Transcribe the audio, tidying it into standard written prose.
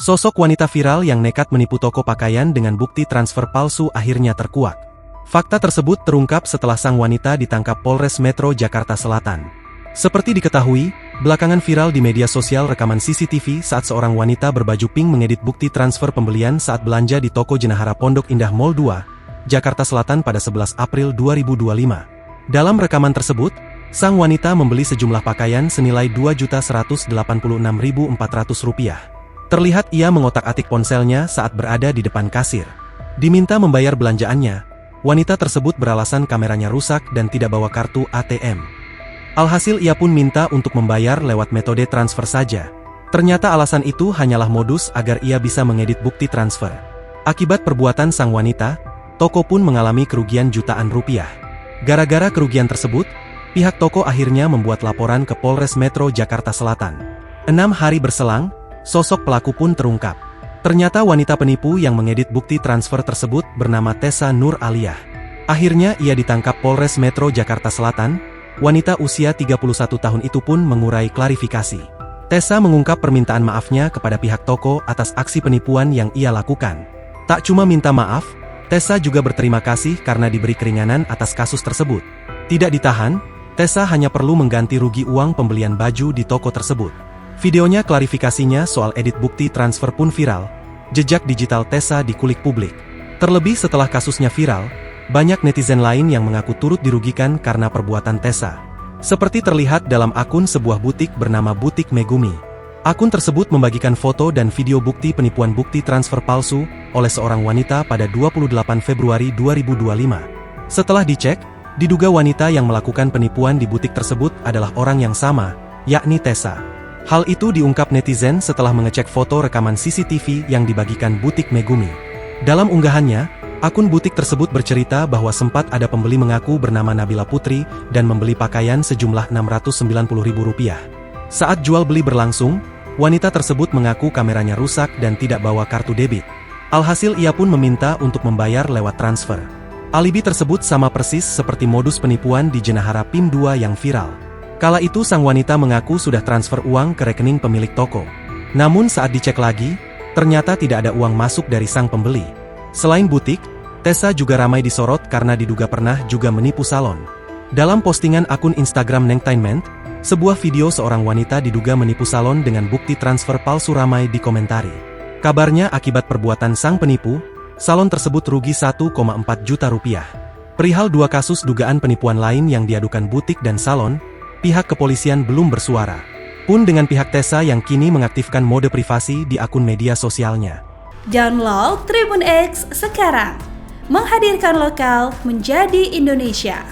Sosok wanita viral yang nekat menipu toko pakaian dengan bukti transfer palsu akhirnya terkuak. Fakta tersebut terungkap setelah sang wanita ditangkap Polres Metro Jakarta Selatan. Seperti diketahui, belakangan viral di media sosial rekaman CCTV saat seorang wanita berbaju pink mengedit bukti transfer pembelian saat belanja di toko Jenahara Pondok Indah Mall 2, Jakarta Selatan pada 11 April 2025. Dalam rekaman tersebut, sang wanita membeli sejumlah pakaian senilai Rp2.186.400. Terlihat ia mengotak-atik ponselnya saat berada di depan kasir. Diminta membayar belanjaannya, wanita tersebut beralasan kameranya rusak dan tidak bawa kartu ATM. Alhasil ia pun minta untuk membayar lewat metode transfer saja. Ternyata alasan itu hanyalah modus agar ia bisa mengedit bukti transfer. Akibat perbuatan sang wanita, toko pun mengalami kerugian jutaan rupiah. Gara-gara kerugian tersebut, pihak toko akhirnya membuat laporan ke Polres Metro Jakarta Selatan. 6 hari berselang, sosok pelaku pun terungkap. Ternyata wanita penipu yang mengedit bukti transfer tersebut bernama Tessa Nur Aliyah. Akhirnya ia ditangkap Polres Metro Jakarta Selatan. Wanita usia 31 tahun itu pun mengurai klarifikasi. Tessa mengungkap permintaan maafnya kepada pihak toko atas aksi penipuan yang ia lakukan. Tak cuma minta maaf, Tessa juga berterima kasih karena diberi keringanan atas kasus tersebut. Tidak ditahan, Tessa hanya perlu mengganti rugi uang pembelian baju di toko tersebut. Videonya klarifikasinya soal edit bukti transfer pun viral. Jejak digital Tessa dikulik publik. Terlebih setelah kasusnya viral, banyak netizen lain yang mengaku turut dirugikan karena perbuatan Tessa. Seperti terlihat dalam akun sebuah butik bernama Butik Megumi. Akun tersebut membagikan foto dan video bukti penipuan bukti transfer palsu oleh seorang wanita pada 28 Februari 2025. Setelah dicek, diduga wanita yang melakukan penipuan di butik tersebut adalah orang yang sama, yakni Tessa. Hal itu diungkap netizen setelah mengecek foto rekaman CCTV yang dibagikan Butik Megumi. Dalam unggahannya, akun butik tersebut bercerita bahwa sempat ada pembeli mengaku bernama Nabila Putri dan membeli pakaian sejumlah Rp690.000. Saat jual beli berlangsung, wanita tersebut mengaku kameranya rusak dan tidak bawa kartu debit. Alhasil ia pun meminta untuk membayar lewat transfer. Alibi tersebut sama persis seperti modus penipuan di Jenahara PIM 2 yang viral. Kala itu sang wanita mengaku sudah transfer uang ke rekening pemilik toko. Namun saat dicek lagi, ternyata tidak ada uang masuk dari sang pembeli. Selain butik, Tessa juga ramai disorot karena diduga pernah juga menipu salon. Dalam postingan akun Instagram Nengtainment, sebuah video seorang wanita diduga menipu salon dengan bukti transfer palsu ramai dikomentari. Kabarnya akibat perbuatan sang penipu, salon tersebut rugi 1,4 juta rupiah. Perihal dua kasus dugaan penipuan lain yang diadukan butik dan salon, pihak kepolisian belum bersuara. Pun dengan pihak Tessa yang kini mengaktifkan mode privasi di akun media sosialnya. Download Tribun X sekarang. Menghadirkan lokal menjadi Indonesia.